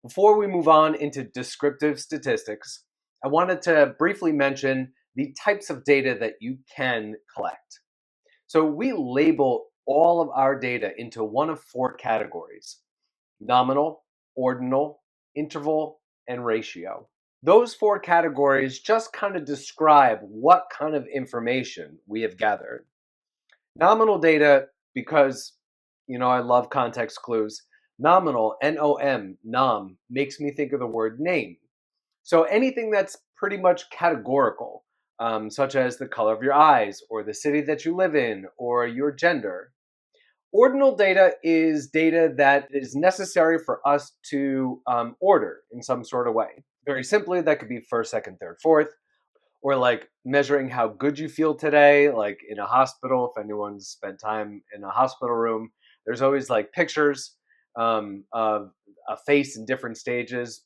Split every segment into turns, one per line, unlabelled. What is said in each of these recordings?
Before we move on into descriptive statistics, I wanted to briefly mention the types of data that you can collect. So we label all of our data into one of four categories: nominal, ordinal, interval, and ratio. Those four categories just kind of describe what kind of information we have gathered. Nominal data, because I love context clues. Nominal, N-O-M, nom, makes me think of the word name. So anything that's pretty much categorical, such as the color of your eyes, or the city that you live in, or your gender. Ordinal data is data that is necessary for us to order in some sort of way. Very simply, that could be first, second, third, fourth, or like measuring how good you feel today, like in a hospital. If anyone's spent time in a hospital room, there's always like pictures of a face in different stages,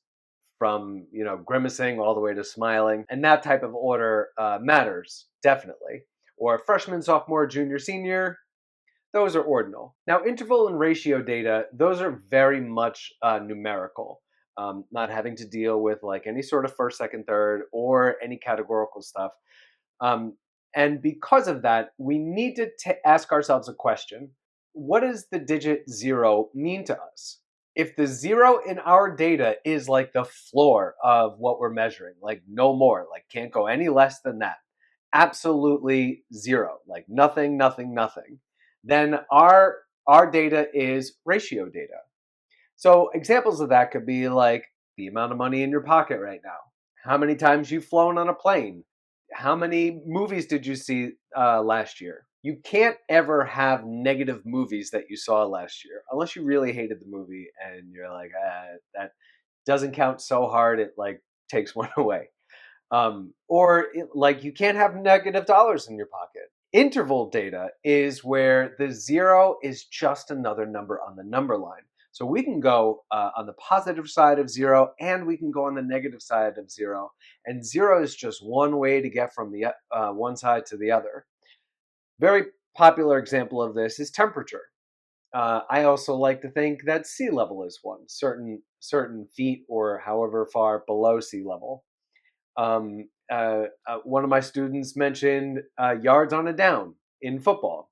from grimacing all the way to smiling, and that type of order matters definitely. Or freshman, sophomore, junior, senior, those are ordinal. Now, interval and ratio data, those are very much numerical, not having to deal with like any sort of first, second, third, or any categorical stuff. Um, and because of that, we need to ask ourselves a question. What does the digit 0 mean to us? If the 0 in our data is like the floor of what we're measuring, like no more, like can't go any less than that, absolutely 0, like nothing, nothing, nothing, then our data is ratio data. So examples of that could be like the amount of money in your pocket right now, how many times you've flown on a plane, how many movies did you see last year. You can't ever have negative movies that you saw last year unless you really hated the movie and you're like, that doesn't count so hard it like takes one away. Like you can't have negative dollars in your pocket. Interval data is where the 0 is just another number on the number line. So we can go on the positive side of 0 and we can go on the negative side of 0. And 0 is just one way to get from the one side to the other. Very popular example of this is temperature. I also like to think that sea level is one, certain feet or however far below sea level. One of my students mentioned yards on a down in football.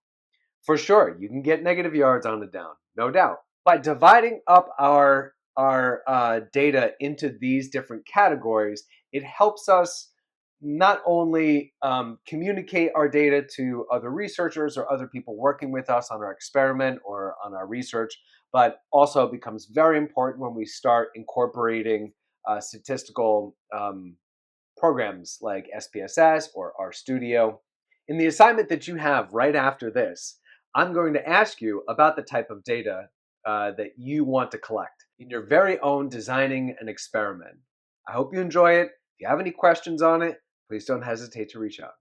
For sure, you can get negative yards on a down, no doubt. By dividing up our data into these different categories, it helps us not only communicate our data to other researchers or other people working with us on our experiment or on our research, but also becomes very important when we start incorporating statistical programs like SPSS or RStudio. In the assignment that you have right after this, I'm going to ask you about the type of data that you want to collect in your very own designing an experiment. I hope you enjoy it. If you have any questions on it, please don't hesitate to reach out.